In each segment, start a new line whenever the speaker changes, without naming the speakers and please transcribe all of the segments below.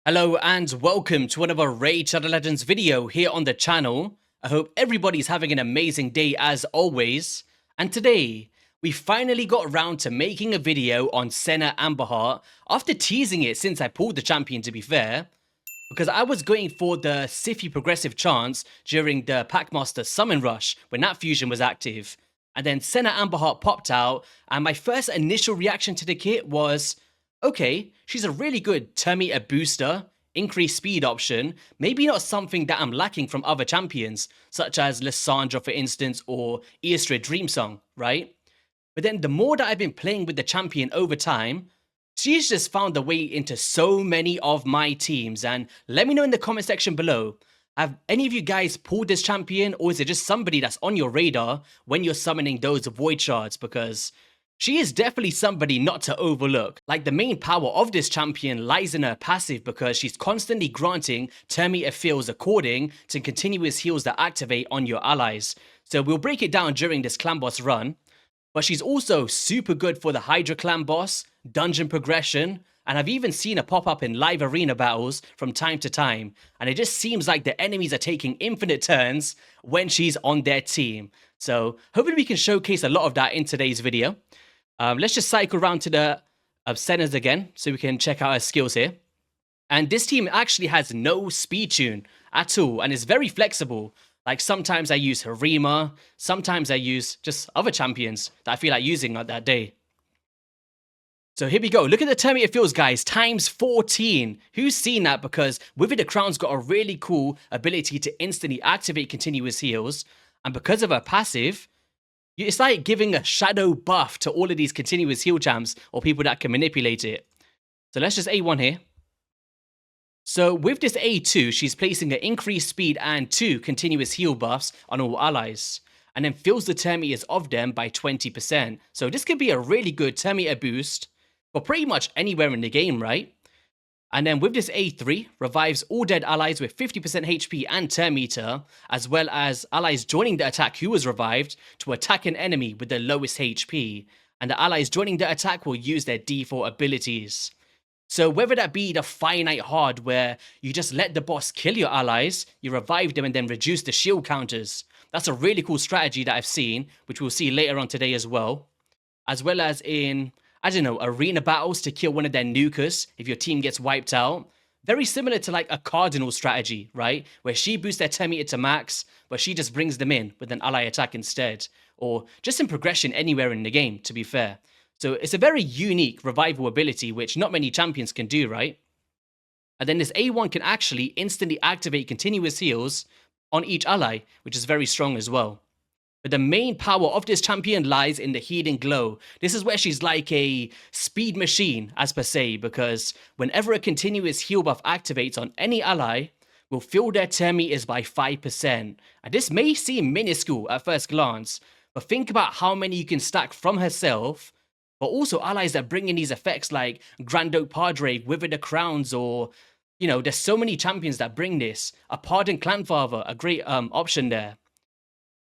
Hello and welcome to another Raid Shadow Legends video here on the channel. I hope everybody's having an amazing day as always. And today, we finally got around to making a video on Senna Amberheart after teasing it since I pulled the champion, to be fair. Because I was going for the Sify progressive chance during the Packmaster Summon Rush when that fusion was active. And then Senna Amberheart popped out, and my first initial reaction to the kit was, okay, she's a really good turn meter booster, increased speed option, maybe not something that I'm lacking from other champions, such as Lissandra for instance, or Eastrid Dreamsong, right? But then the more that I've been playing with the champion over time, she's just found a way into so many of my teams. And let me know in the comment section below, have any of you guys pulled this champion, or is it just somebody that's on your radar when you're summoning those void shards? Because she is definitely somebody not to overlook. Like, the main power of this champion lies in her passive, because she's constantly granting turn meter fills according to continuous heals that activate on your allies. So we'll break it down during this clan boss run. But she's also super good for the Hydra clan boss, dungeon progression, and I've even seen her pop up in live arena battles from time to time, and it just seems like the enemies are taking infinite turns when she's on their team. So hopefully we can showcase a lot of that in today's video. Let's just cycle around to the Sennas again so we can check out her skills here. And this team actually has no speed tune at all, and is very flexible. Like, sometimes I use Harima, sometimes I use just other champions that I feel like using on that day. So here we go. Look at the turn meter fills, guys, times 14. Who's seen that? Because Withered the Crown's got a really cool ability to instantly activate continuous heals. And because of her passive, it's like giving a shadow buff to all of these continuous heal champs or people that can manipulate it. So let's just A1 here. So with this A2, she's placing an increased speed and 2 continuous heal buffs on all allies, and then fills the turn meters of them by 20%. So this could be a really good turn meter boost for pretty much anywhere in the game, right? And then with this A3, revives all dead allies with 50% HP and turn meter, as well as allies joining the attack who was revived to attack an enemy with the lowest HP, and the allies joining the attack will use their default abilities. So whether that be the finite hard, where you just let the boss kill your allies, you revive them and then reduce the shield counters. That's a really cool strategy that I've seen, which we'll see later on today as well. As well as in, I don't know, arena battles to kill one of their nukers if your team gets wiped out. Very similar to like a Cardinal strategy, right? Where she boosts their turn meter to max, but she just brings them in with an ally attack instead. Or just in progression anywhere in the game, to be fair. So it's a very unique revival ability, which not many champions can do, right? And then this A1 can actually instantly activate continuous heals on each ally, which is very strong as well. But the main power of this champion lies in the healing glow. This is where she's like a speed machine, as per se, because whenever a continuous heal buff activates on any ally, will fill their turn meters by 5%. And this may seem minuscule at first glance, but think about how many you can stack from herself, but also allies that bring in these effects like Grand Oak Padre, Withered the Crowns, or, you know, there's so many champions that bring this. A Pardon Clanfather, a great option there.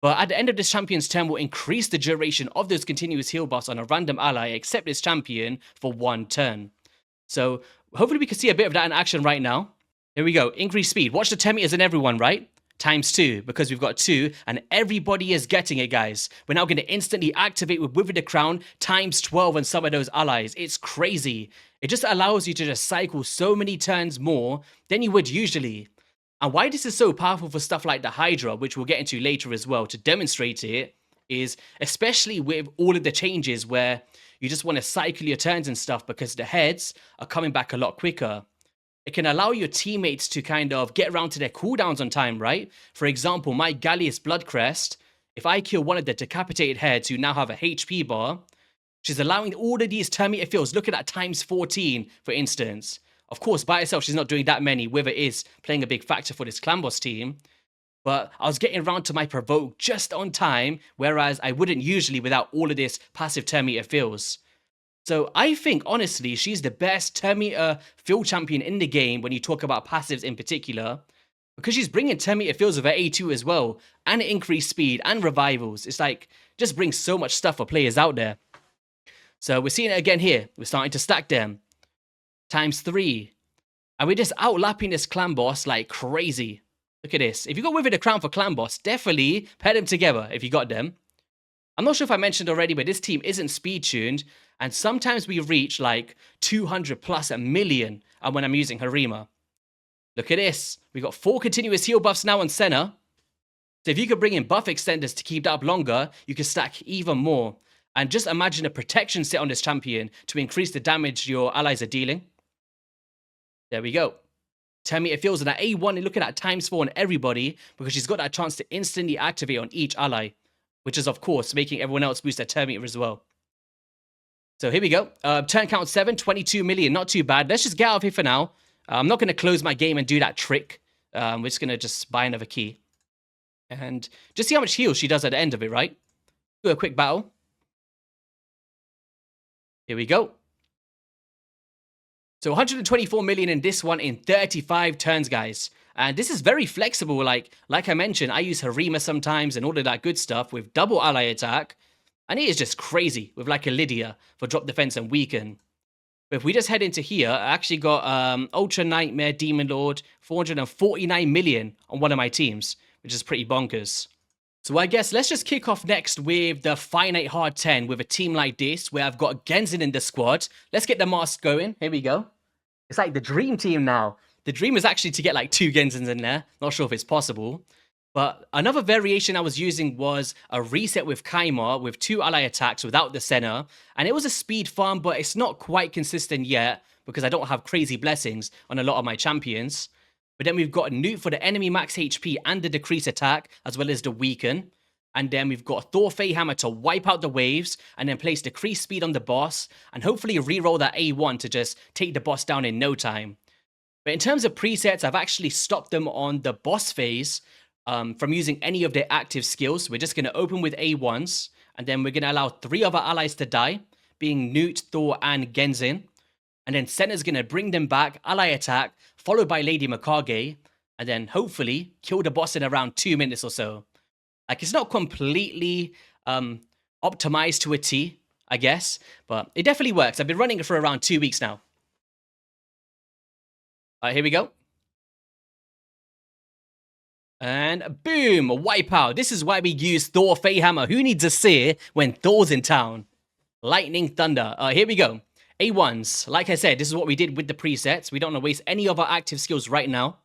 But at the end of this champion's turn will increase the duration of those continuous heal buffs on a random ally except this champion for 1 turn. So hopefully we can see a bit of that in action right now. Here we go, increased speed. Watch the turn meters in everyone, right? Times 2, because we've got 2, and everybody is getting it, guys. We're now going to instantly activate with Withered the Crown times 12 on some of those allies. It's crazy. It just allows you to just cycle so many turns more than you would usually. And why this is so powerful for stuff like the Hydra, which we'll get into later as well to demonstrate it, is especially with all of the changes where you just want to cycle your turns and stuff because the heads are coming back a lot quicker. It can allow your teammates to kind of get around to their cooldowns on time, right? For example, my Gallius Bloodcrest, if I kill one of the decapitated heads who now have a HP bar, she's allowing all of these turn meter fills. Look at that, times 14, for instance. Of course, by herself, she's not doing that many. Wither is playing a big factor for this clan boss team. But I was getting around to my provoke just on time, whereas I wouldn't usually without all of this passive turn meter fills. So I think, honestly, she's the best turn meter fill champion in the game when you talk about passives in particular, because she's bringing turn meter fills with her A2 as well, and increased speed and revivals. It's like, just brings so much stuff for players out there. So we're seeing it again here. We're starting to stack them. Times 3. And we're just outlapping this clan boss like crazy. Look at this. If you got Wither the Crown for clan boss, definitely pair them together if you got them. I'm not sure if I mentioned already, but this team isn't speed tuned. And sometimes we reach like 200 plus a million when I'm using Harima. Look at this. We got 4 continuous heal buffs now on Senna. So if you could bring in buff extenders to keep that up longer, you can stack even more. And just imagine a protection set on this champion to increase the damage your allies are dealing. There we go. 10 meter fields on that A1, and look at that times 4 on everybody because she's got that chance to instantly activate on each ally, which is, of course, making everyone else boost their turn meter as well. So here we go. Turn count 7, 22 million. Not too bad. Let's just get out of here for now. I'm not going to close my game and do that trick. We're just going to just buy another key. And just see how much heal she does at the end of it, right? Do a quick battle. Here we go. So 124 million in this one in 35 turns, guys. And this is very flexible. Like I mentioned, I use Harima sometimes and all of that good stuff with double ally attack. And it is just crazy with like a Lydia for drop defense and weaken. But if we just head into here, I actually got Ultra Nightmare, Demon Lord, 449 million on one of my teams, which is pretty bonkers. So I guess let's just kick off next with the Finite Hard 10 with a team like this, where I've got Genzin in the squad. Let's get the mask going. Here we go. It's like the dream team now. The dream is actually to get like 2 Genzins in there. Not sure if it's possible. But another variation I was using was a reset with Kaima with 2 ally attacks without the Senna. And it was a speed farm, but it's not quite consistent yet because I don't have crazy blessings on a lot of my champions. But then we've got Newt for the enemy max HP and the decrease attack, as well as the weaken. And then we've got Thor Hammer to wipe out the waves, and then place decreased speed on the boss, and hopefully reroll that A1 to just take the boss down in no time. But in terms of presets, I've actually stopped them on the boss phase from using any of their active skills. We're just going to open with A1s, and then we're going to allow 3 other allies to die, being Newt, Thor, and Genzin. And then Senna's going to bring them back, ally attack, followed by Lady Mikage, and then hopefully kill the boss in around 2 minutes or so. Like, it's not completely optimized to a T, I guess, but it definitely works. I've been running it for around 2 weeks now. All right, here we go. And boom, wipeout. This is why we use Thor Hammer. Who needs a seer when Thor's in town? Lightning Thunder. Here we go. A1s. Like I said, this is what we did with the presets. We don't want to waste any of our active skills right now.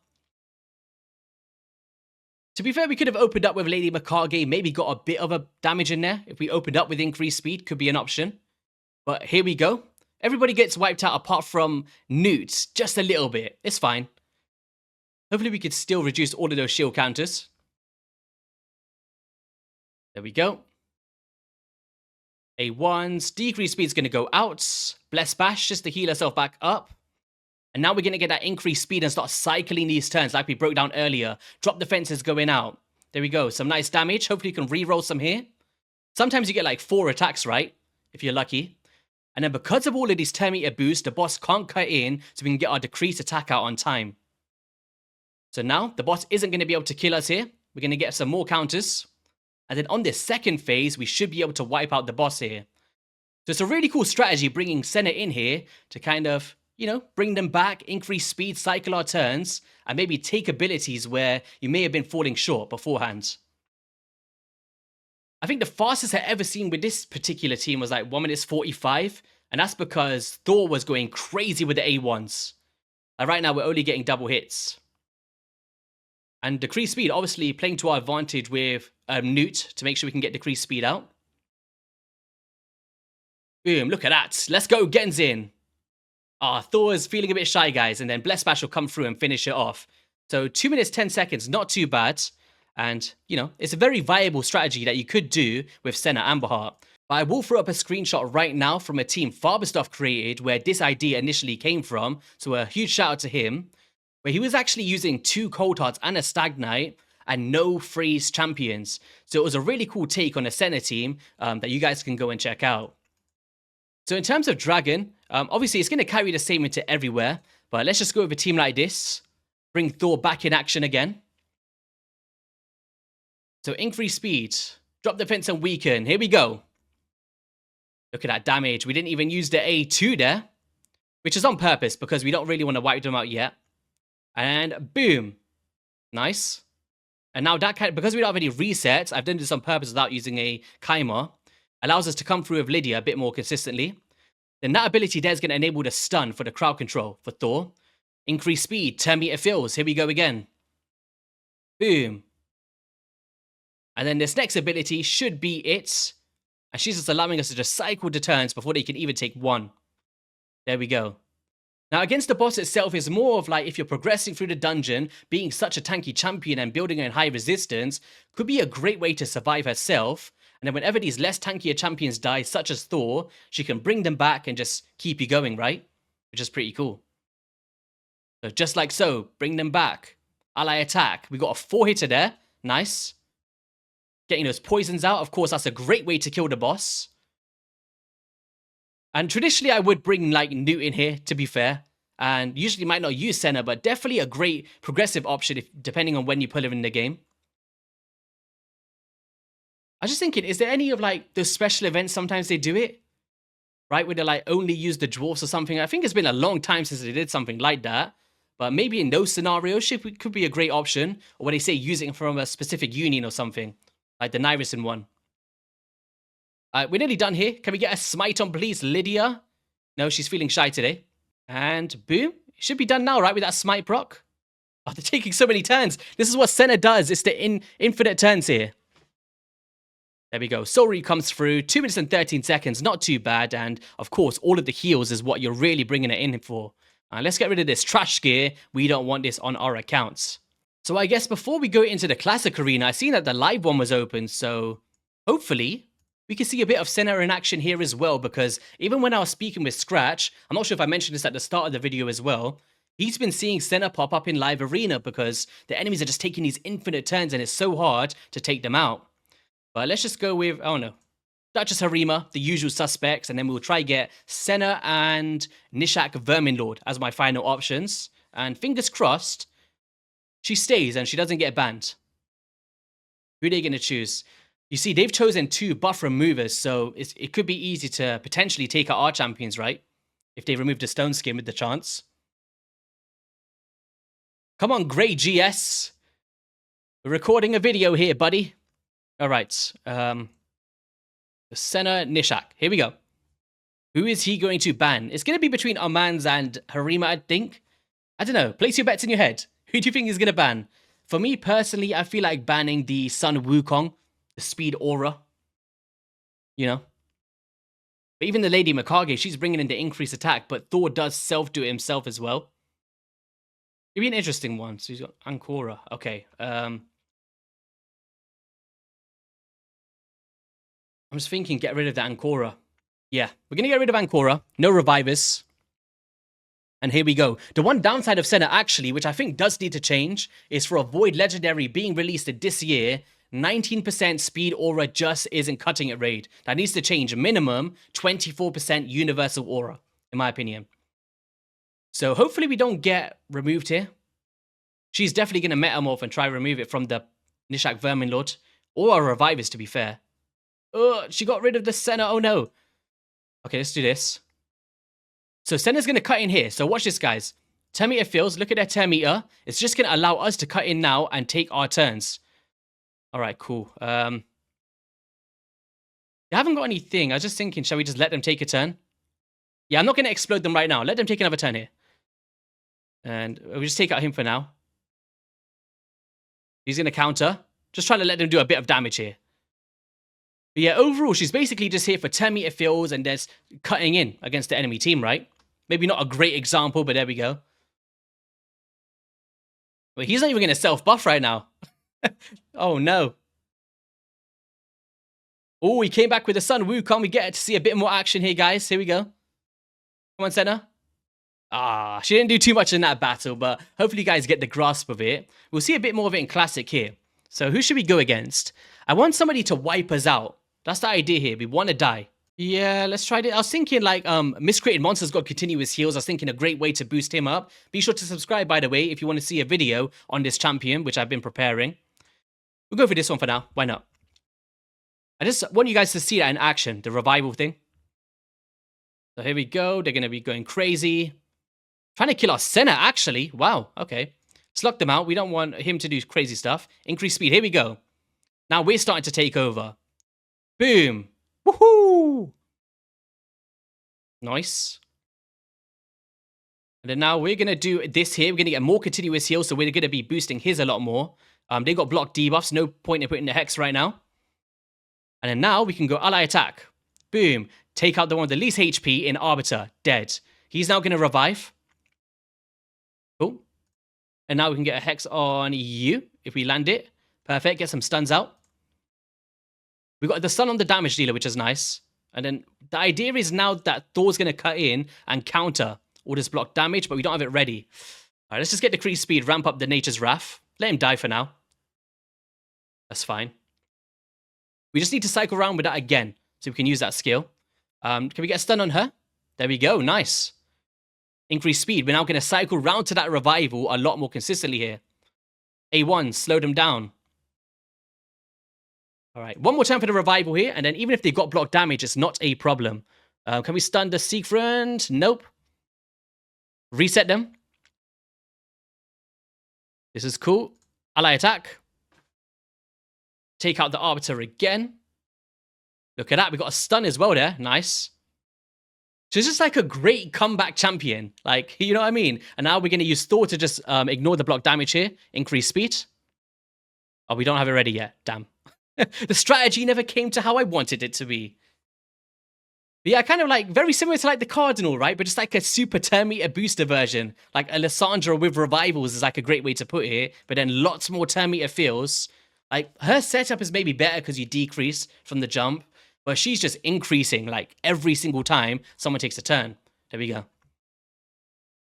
To be fair, we could have opened up with Lady Mikage, maybe got a bit of a damage in there. If we opened up with increased speed, could be an option. But here we go. Everybody gets wiped out apart from Newt, just a little bit. It's fine. Hopefully we could still reduce all of those shield counters. There we go. A1s, decreased speed is going to go out. Bless Bash just to heal herself back up. And now we're going to get that increased speed and start cycling these turns like we broke down earlier. Drop defenses going out. There we go. Some nice damage. Hopefully you can reroll some here. Sometimes you get like 4 attacks, right? If you're lucky. And then because of all of these turn meter boosts, the boss can't cut in, so we can get our decreased attack out on time. So now the boss isn't going to be able to kill us here. We're going to get some more counters. And then on this second phase, we should be able to wipe out the boss here. So it's a really cool strategy bringing Senna in here to kind of, you know, bring them back, increase speed, cycle our turns, and maybe take abilities where you may have been falling short beforehand. I think the fastest I've ever seen with this particular team was like 1 minute 45, and that's because Thor was going crazy with the A1s. Right now, we're only getting double hits. And decreased speed, obviously playing to our advantage with Newt to make sure we can get decreased speed out. Boom, look at that. Let's go, Genzin. Thor is feeling a bit shy, guys, and then Bless Bash will come through and finish it off. So 2 minutes, 10 seconds, not too bad. And, you know, it's a very viable strategy that you could do with Senna Amberheart. But I will throw up a screenshot right now from a team Faberstuff created where this idea initially came from. So a huge shout out to him. Where he was actually using 2 Cold Hearts and a Stag Knight and no freeze champions. So it was a really cool take on a Senna team that you guys can go and check out. So in terms of Dragon, obviously it's going to carry the same into everywhere. But let's just go with a team like this. Bring Thor back in action again. So increase speed. Drop defense and weaken. Here we go. Look at that damage. We didn't even use the A2 there. Which is on purpose because we don't really want to wipe them out yet. And boom. Nice. And now that because we don't have any resets, I've done this on purpose without using a Kai'Ma, allows us to come through with Lydia a bit more consistently. Then that ability there is going to enable the stun for the crowd control for Thor. Increase speed, 10 meter fills. Here we go again. Boom. And then this next ability should be it. And she's just allowing us to just cycle the turns before they can even take one. There we go. Now, against the boss itself is more of like if you're progressing through the dungeon, being such a tanky champion and building in high resistance could be a great way to survive herself. And then whenever these less tankier champions die, such as Thor, she can bring them back and just keep you going, right? Which is pretty cool. So just like so, bring them back. Ally attack. We got a 4-hitter there. Nice. Getting those poisons out. Of course, that's a great way to kill the boss. And traditionally, I would bring like Newt in here, to be fair. And usually might not use Senna, but definitely a great progressive option depending on when you pull her in the game. I was just thinking, is there any of like those special events sometimes they do it? Right, where they like only use the dwarfs or something. I think it's been a long time since they did something like that. But maybe in those scenarios, she could be a great option. Or when they say using from a specific union or something. Like the Nyrison one. We're nearly done here. Can we get a smite on, please, Lydia? No, she's feeling shy today. And boom. Should be done now, right, with that smite proc? Oh, they're taking so many turns. This is what Senna does. It's the infinite turns here. There we go. Soryu comes through. 2 minutes and 13 seconds. Not too bad. And, of course, all of the heals is what you're really bringing it in for. Let's get rid of this trash gear. We don't want this on our accounts. So I guess before we go into the classic arena, I seen that the live one was open. So hopefully we can see a bit of Senna in action here as well. Because even when I was speaking with Scratch, I'm not sure if I mentioned this at the start of the video as well. He's been seeing Senna pop up in live arena because the enemies are just taking these infinite turns and it's so hard to take them out. But let's just go with, oh no, Duchess Harima, the usual suspects, and then we'll try get Senna and Nishak Verminlord as my final options. And fingers crossed, she stays and she doesn't get banned. Who are they going to choose? You see, they've chosen 2 buff removers, so it could be easy to potentially take out our champions, right? If they remove the stone skin with the chance. Come on, Grey GS. We're recording a video here, buddy. All right. Senna Nishak. Here we go. Who is he going to ban? It's going to be between Armanz and Harima, I think. I don't know. Place your bets in your head. Who do you think he's going to ban? For me, personally, I feel like banning the Sun Wukong, the speed aura. You know? But even the Lady Mikage, she's bringing in the increased attack, but Thor does self-do it himself as well. It'd be an interesting one. So he's got Ancora. Okay. I'm just thinking, get rid of the Ancora. Yeah, we're going to get rid of Ancora. No revivers. And here we go. The one downside of Senna, actually, which I think does need to change, is for a Void Legendary being released this year, 19% speed aura just isn't cutting it, Raid. That needs to change. Minimum 24% universal aura, in my opinion. So hopefully we don't get removed here. She's definitely going to metamorph and try to remove it from the Nishak Verminlord. Or a revivers, to be fair. Oh, she got rid of the Senna. Oh, no. Okay, let's do this. So Senna's going to cut in here. So watch this, guys. 10 meter fills. Look at their 10 meter. It's just going to allow us to cut in now and take our turns. All right, cool. They haven't got anything. I was just thinking, shall we just let them take a turn? Yeah, I'm not going to explode them right now. Let them take another turn here. And we'll just take out him for now. He's going to counter. Just trying to let them do a bit of damage here. But yeah, overall, she's basically just here for 10 meter fills and there's cutting in against the enemy team, right? Maybe not a great example, but there we go. Wait, he's not even going to self-buff right now. Oh, no. Oh, he came back with the Sun Wukong. We get to see a bit more action here, guys. Here we go. Come on, Senna. Ah, she didn't do too much in that battle, but hopefully you guys get the grasp of it. We'll see a bit more of it in Classic here. So who should we go against? I want somebody to wipe us out. That's the idea here. We want to die. Yeah, let's try it. I was thinking like Miscreated Monster's got continuous heals. I was thinking a great way to boost him up. Be sure to subscribe, by the way, if you want to see a video on this champion, which I've been preparing. We'll go for this one for now. Why not? I just want you guys to see that in action, the revival thing. So here we go. They're going to be going crazy. Trying to kill our Senna, actually. Wow, okay. Slug them out. We don't want him to do crazy stuff. Increase speed. Here we go. Now we're starting to take over. Boom. Woohoo! Nice. And then now we're going to do this here. We're going to get more continuous heal, so we're going to be boosting his a lot more. They got block debuffs. No point in putting the Hex right now. And then now we can go ally attack. Boom. Take out the one with the least HP in Arbiter. Dead. He's now going to revive. Cool. And now we can get a Hex on you if we land it. Perfect. Get some stuns out. We got the stun on the damage dealer, which is nice. And then the idea is now that Thor's going to cut in and counter all this block damage, but we don't have it ready. All right, let's just get decreased speed, ramp up the Nature's Wrath. Let him die for now. That's fine. We just need to cycle around with that again, so we can use that skill. Can we get a stun on her? There we go. Nice. Increase speed. We're now going to cycle round to that revival a lot more consistently here. A1, slow them down. All right, one more time for the revival here, and then even if they've got block damage, it's not a problem. Can we stun the Seek Friend? Nope. Reset them. This is cool. Ally attack. Take out the Arbiter again. Look at that. We got a stun as well there. Nice. So it's just like a great comeback champion. Like, you know what I mean? And now we're going to use Thor to just ignore the block damage here. Increase speed. Oh, we don't have it ready yet. Damn. The strategy never came to how I wanted it to be. But yeah, kind of like very similar to like the Cardinal, right? But just like a super turn meter booster version. Like Alessandra with revivals is like a great way to put it. But then lots more turn meter feels. Like her setup is maybe better because you decrease from the jump. But she's just increasing like every single time someone takes a turn. There we go.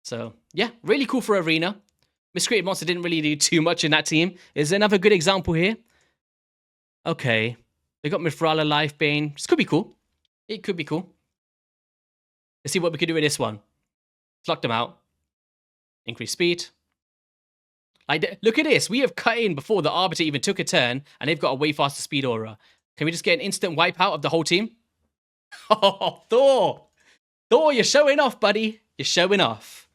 So yeah, really cool for Arena. Miscreated Monster didn't really do too much in that team. Is another good example here. Okay. They got Mithrala, Lifebane. This could be cool. It could be cool. Let's see what we can do with this one. Lock them out. Increase speed. Like, look at this. We have cut in before the Arbiter even took a turn, and they've got a way faster speed aura. Can we just get an instant wipeout of the whole team? Oh, Thor! Thor, you're showing off, buddy. You're showing off.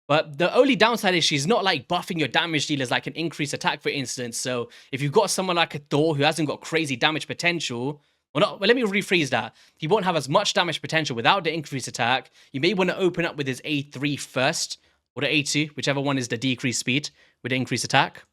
But the only downside is she's not like buffing your damage dealers like an increased attack, for instance. So if you've got someone like a Thor who hasn't got crazy damage potential, well, let me rephrase that. He won't have as much damage potential without the increased attack. You may want to open up with his A3 first, or the A2, whichever one is the decreased speed with the increased attack.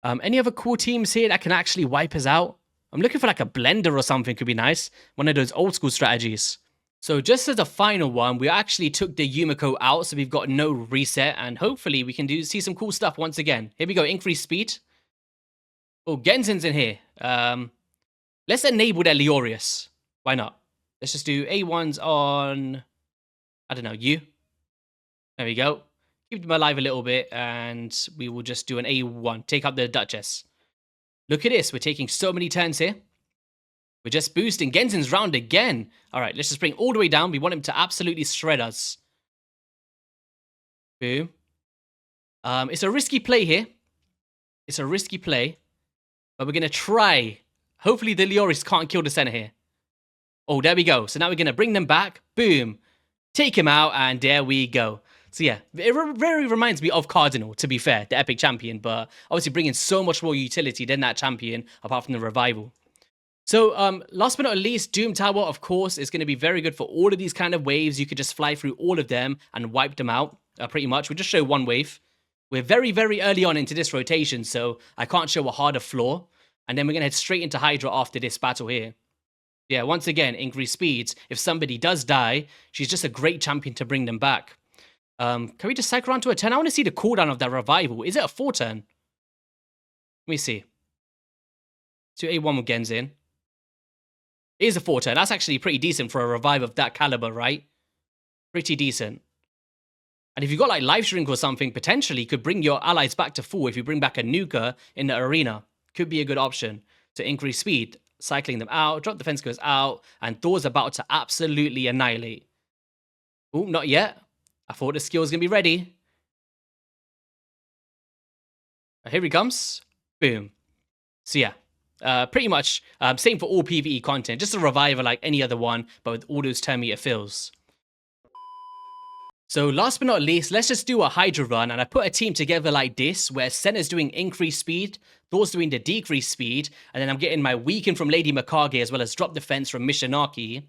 Any other cool teams here that can actually wipe us out? I'm looking for like a blender or something could be nice. One of those old school strategies. So just as a final one, we actually took the Yumiko out, so we've got no reset, and hopefully we can see some cool stuff once again. Here we go, increased speed. Oh, Genzin's in here. Let's enable their Leorius. Why not? Let's just do A1s on, I don't know, you. There we go. Keep them alive a little bit, and we will just do an A1. Take out the Duchess. Look at this. We're taking so many turns here. We're just boosting. Genzin's round again. All right, let's just bring all the way down. We want him to absolutely shred us. Boom. It's a risky play here. It's a risky play. But we're going to try. Hopefully the Leorius can't kill the Senna here. Oh, there we go. So now we're going to bring them back. Boom. Take him out, and there we go. So yeah, it very reminds me of Cardinal, to be fair, the epic champion, but obviously bringing so much more utility than that champion, apart from the revival. So last but not least, Doom Tower, of course, is going to be very good for all of these kind of waves. You could just fly through all of them and wipe them out, pretty much. We'll just show one wave. We're very, very early on into this rotation, so I can't show a harder floor. And then we're going to head straight into Hydra after this battle here. Yeah, once again, increase speeds. If somebody does die, she's just a great champion to bring them back. Can we just cycle around to a turn? I want to see the cooldown of that revival. Is it a 4 turn? Let me see. So A1 with Genzin. It is a 4 turn. That's actually pretty decent for a revive of that caliber, right? Pretty decent. And if you've got like Life Shrink or something, potentially you could bring your allies back to full if you bring back a nuker in the arena. Could be a good option to increase speed. Cycling them out, drop defense goes out, and Thor's about to absolutely annihilate. Oh, not yet. I thought the skill was going to be ready. Here he comes. Boom. So yeah, pretty much same for all PvE content. Just a reviver like any other one, but with all those turn meter fills. So last but not least, let's just do a Hydra run, and I put a team together like this, where Senna's doing increased speed, Thor's doing the decreased speed, and then I'm getting my weaken from Lady Mikage as well as drop defense from Mishinaki.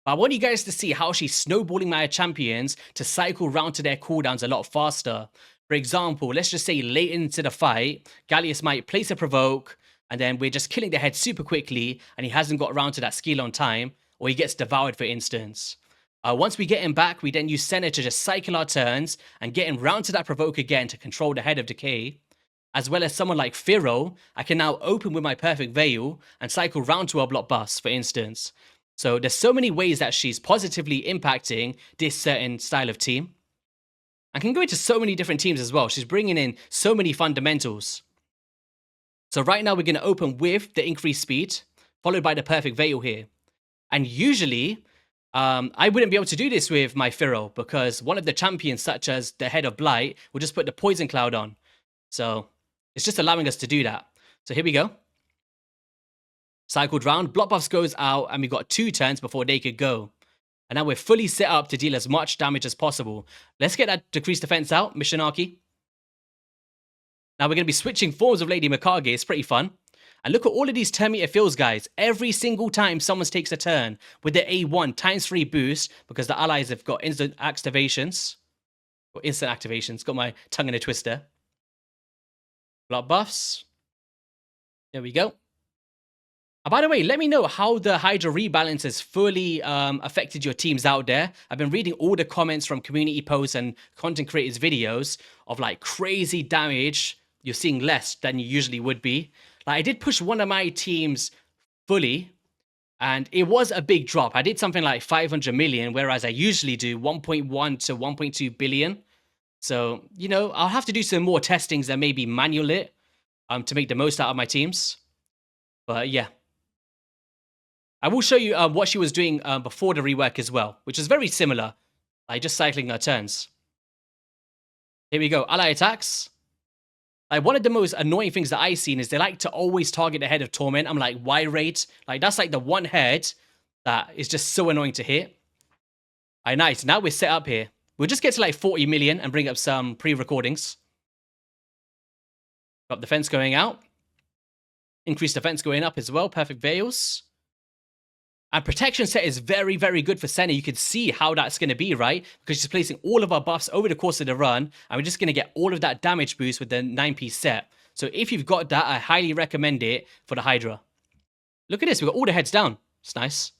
But I want you guys to see how she's snowballing my champions to cycle round to their cooldowns a lot faster. For example, let's just say late into the fight, Gallius might place a provoke, and then we're just killing the head super quickly, and he hasn't got around to that skill on time, or he gets devoured, for instance. Once we get him back, we then use Senna to just cycle our turns and get him round to that provoke again to control the head of decay. As well as someone like Firo, I can now open with my perfect veil and cycle round to our block bus, for instance. So there's so many ways that she's positively impacting this certain style of team. I can go into so many different teams as well. She's bringing in so many fundamentals. So right now we're going to open with the increased speed, followed by the perfect veil here. And usually, I wouldn't be able to do this with my Firo, because one of the champions, such as the Head of Blight, will just put the Poison Cloud on. So it's just allowing us to do that. So here we go. Cycled round, block buffs goes out, and we got 2 turns before they could go. And now we're fully set up to deal as much damage as possible. Let's get that decreased defense out, Mishinaki. Now we're going to be switching forms of Lady Mikage. It's pretty fun. And look at all of these turn meter fills, guys. Every single time someone takes a turn with the A1 ×3 boost, because the allies have got instant activations. Or instant activations. Got my tongue in a twister. Block buffs. There we go. By the way, let me know how the Hydra rebalance has fully affected your teams out there. I've been reading all the comments from community posts and content creators' videos of like crazy damage. You're seeing less than you usually would be. Like I did push one of my teams fully, and it was a big drop. I did something like 500 million, whereas I usually do 1.1 to 1.2 billion. So, you know, I'll have to do some more testings and maybe manual it to make the most out of my teams. But yeah. I will show you what she was doing before the rework as well, which is very similar, like just cycling her turns. Here we go, ally attacks. Like one of the most annoying things that I've seen is they like to always target the head of Torment. I'm like, why rate? Like that's like the one head that is just so annoying to hit. Alright, nice. Now we're set up here. We'll just get to like 40 million and bring up some pre-recordings. Got defense going out. Increased defense going up as well. Perfect veils. And protection set is very, very good for Senna. You can see how that's going to be, right? Because she's placing all of our buffs over the course of the run. And we're just going to get all of that damage boost with the 9-piece set. So if you've got that, I highly recommend it for the Hydra. Look at this. We've got all the heads down. It's nice.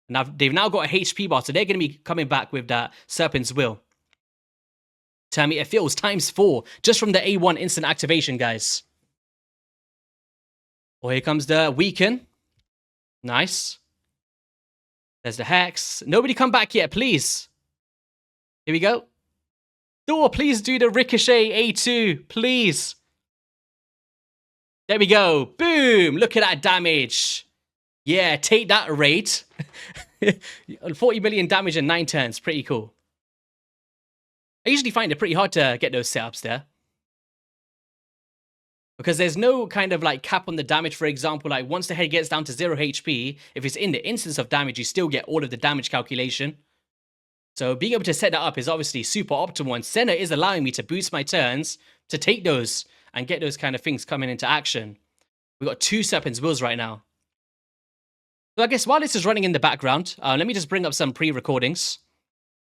Now they've now got a HP bar. So they're going to be coming back with that Serpent's Will. Turn meter fills ×4 just from the A1 instant activation, guys. Oh, here comes the Weaken. Nice. There's the Hex. Nobody come back yet, please. Here we go. Thor, please do the Ricochet A2, please. There we go. Boom. Look at that damage. Yeah, take that rate. 40 million damage in 9 turns. Pretty cool. I usually find it pretty hard to get those setups there. Because there's no kind of like cap on the damage, for example, like once the head gets down to 0 HP, if it's in the instance of damage, you still get all of the damage calculation. So being able to set that up is obviously super optimal, and Senna is allowing me to boost my turns to take those and get those kind of things coming into action. We've got 2 Serpent's Wills right now. So I guess while this is running in the background, let me just bring up some pre-recordings.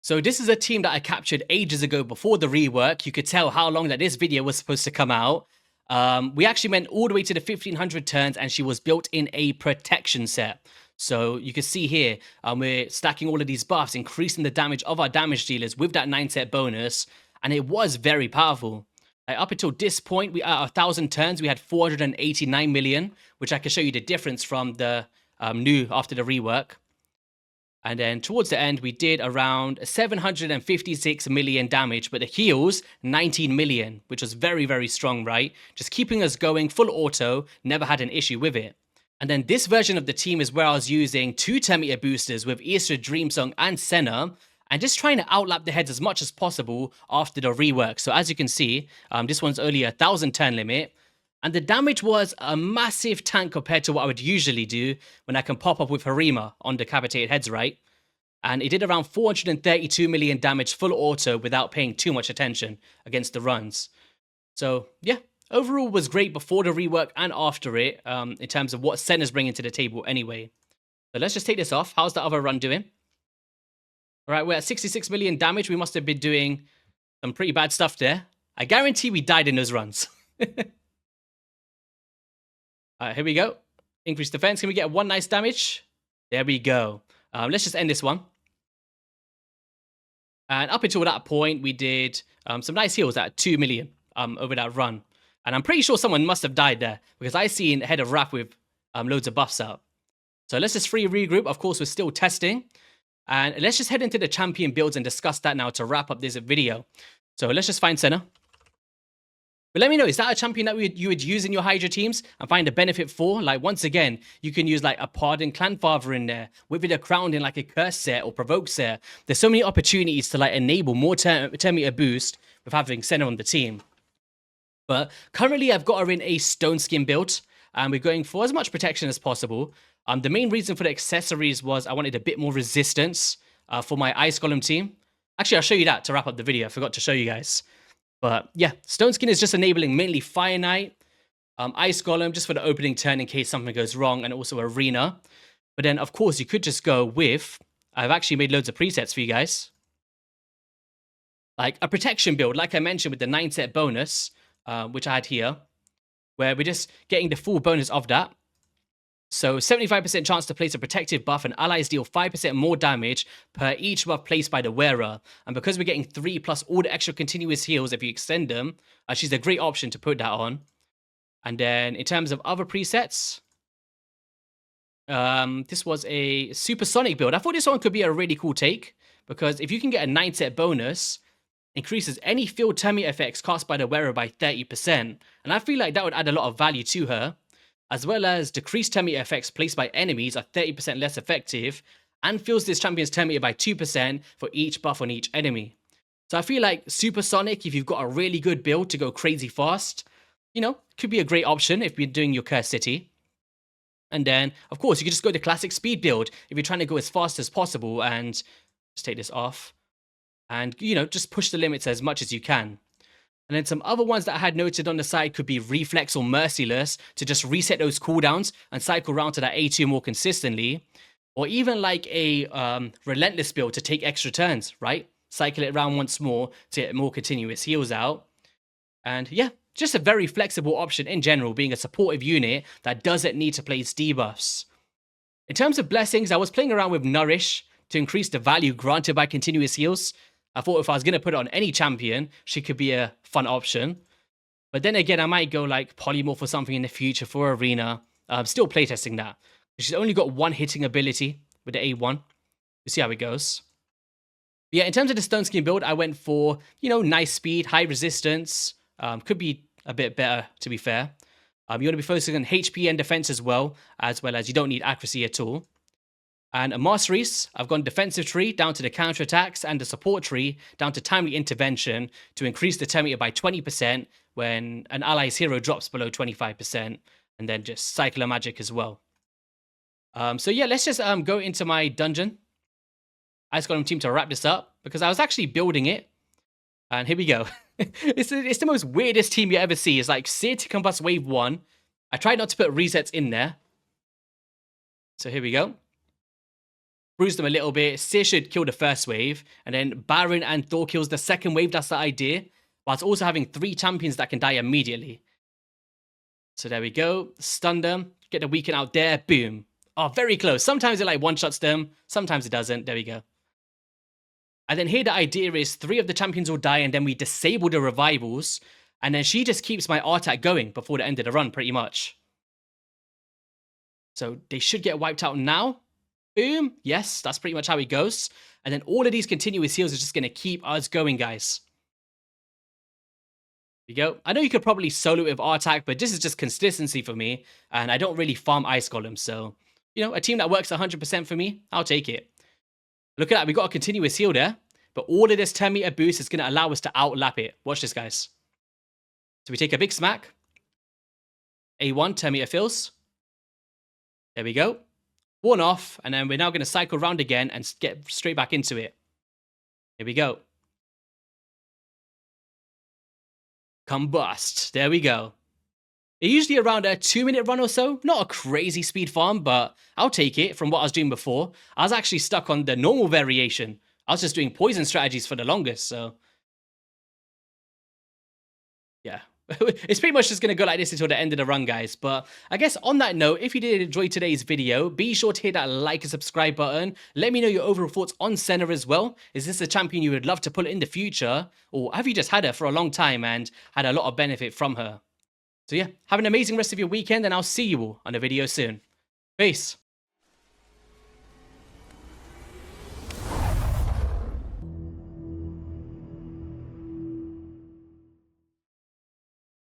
So this is a team that I captured ages ago before the rework. You could tell how long that this video was supposed to come out. We actually went all the way to the 1500 turns, and she was built in a protection set. So you can see here, we're stacking all of these buffs, increasing the damage of our damage dealers with that 9 set bonus. And it was very powerful. Like up until this point, we at 1000 turns, we had 489 million, which I can show you the difference from the new after the rework. And then towards the end, we did around 756 million damage, but the heals, 19 million, which was very, very strong, right? Just keeping us going, full auto, never had an issue with it. And then this version of the team is where I was using 2 10 meter boosters with Isra, Dreamsong, and Senna, and just trying to outlap the heads as much as possible after the rework. So as you can see, this one's only a 1000 turn limit. And the damage was a massive tank compared to what I would usually do when I can pop up with Harima on decapitated heads, right? And it did around 432 million damage full auto without paying too much attention against the runs. So yeah, overall was great before the rework and after it, in terms of what Senna's bringing to the table anyway. So let's just take this off. How's the other run doing? All right, we're at 66 million damage. We must have been doing some pretty bad stuff there. I guarantee we died in those runs. All right, here we go. Increase defense. Can we get one nice damage? There we go. Let's just end this one. And up until that point, we did some nice heals at 2 million over that run. And I'm pretty sure someone must have died there because I seen Head of Wrath with loads of buffs out. So let's just free regroup. Of course, we're still testing. And let's just head into the champion builds and discuss that now to wrap up this video. So let's just find Senna. But let me know, is that a champion that you would use in your Hydra teams and find a benefit for? Like, once again, you can use like a Pardon Clanfather in there, with it a crown in like a Curse set or Provoke set. There's so many opportunities to like enable more turn meter boost with having Senna on the team. But currently I've got her in a Stone Skin build, and we're going for as much protection as possible. The main reason for the accessories was I wanted a bit more resistance for my Ice Golem team. Actually, I'll show you that to wrap up the video. I forgot to show you guys. But yeah, Stone Skin is just enabling mainly Fire Knight, Ice Golem just for the opening turn in case something goes wrong, and also Arena. But then, of course, you could just go with... I've actually made loads of presets for you guys. Like a protection build, like I mentioned with the 9-set bonus, which I had here, where we're just getting the full bonus of that. So 75% chance to place a protective buff, and allies deal 5% more damage per each buff placed by the wearer. And because we're getting 3 plus all the extra continuous heals if you extend them, she's a great option to put that on. And then in terms of other presets, this was a supersonic build. I thought this one could be a really cool take, because if you can get a 9-set bonus, increases any field turn meter effects cast by the wearer by 30%. And I feel like that would add a lot of value to her, as well as decreased turn meter effects placed by enemies are 30% less effective, and fills this champion's turn meter by 2% for each buff on each enemy. So I feel like Supersonic, if you've got a really good build to go crazy fast, you know, could be a great option if you're doing your Curse City. And then, of course, you could just go the classic speed build if you're trying to go as fast as possible, and just take this off. And, you know, just push the limits as much as you can. And then some other ones that I had noted on the side could be Reflex or Merciless to just reset those cooldowns and cycle around to that A2 more consistently. Or even like a Relentless build to take extra turns, right? Cycle it around once more to get more continuous heals out. And yeah, just a very flexible option in general, being a supportive unit that doesn't need to place debuffs. In terms of blessings, I was playing around with Nourish to increase the value granted by continuous heals. I thought if I was going to put it on any champion, she could be a fun option. But then again, I might go like Polymorph or something in the future for Arena. I'm still playtesting that. She's only got one hitting ability with the A1. We'll see how it goes. But yeah, in terms of the Stone Skin build, I went for, you know, nice speed, high resistance. Could be a bit better, to be fair. You want to be focusing on HP and defense as well as you don't need accuracy at all. And a Masteries, I've gone defensive tree down to the counter attacks, and the support tree down to timely intervention to increase the turn meter by 20% when an ally's hero drops below 25%, and then just cycle a magic as well. So yeah, let's just go into my dungeon. I just got a team to wrap this up because I was actually building it. And here we go. It's the most weirdest team you ever see. It's like Sear to Combust Wave 1. I tried not to put resets in there. So here we go. Bruise them a little bit. Sear should kill the first wave, and then Baron and Thor kills the second wave. That's the idea. Whilst also having 3 champions that can die immediately. So there we go. Stun them. Get the weaken out there. Boom. Oh, very close. Sometimes it like one-shots them. Sometimes it doesn't. There we go. And then here the idea is 3 of the champions will die, and then we disable the revivals. And then she just keeps my R-Attack going before the end of the run, pretty much. So they should get wiped out now. Boom. Yes, that's pretty much how it goes. And then all of these continuous heals are just going to keep us going, guys. There you go. I know you could probably solo it with R-Attack, but this is just consistency for me. And I don't really farm Ice Golem. So, you know, a team that works 100% for me, I'll take it. Look at that. We got a continuous heal there. But all of this turn meter boost is going to allow us to outlap it. Watch this, guys. So we take a big smack. A1, turn meter fills. There we go. one off, and then we're now going to cycle around again and get straight back into it. Here we go. Combust. There we go. It's usually around a 2-minute run or so. Not a crazy speed farm, but I'll take it from what I was doing before. I was actually stuck on the normal variation. I was just doing poison strategies for the longest, so yeah. It's pretty much just going to go like this until the end of the run, guys. But I guess on that note, if you did enjoy today's video, be sure to hit that like and subscribe button. Let me know your overall thoughts on Senna as well. Is this a champion you would love to pull in the future? Or have you just had her for a long time and had a lot of benefit from her? So yeah, have an amazing rest of your weekend, and I'll see you all on a video soon. Peace.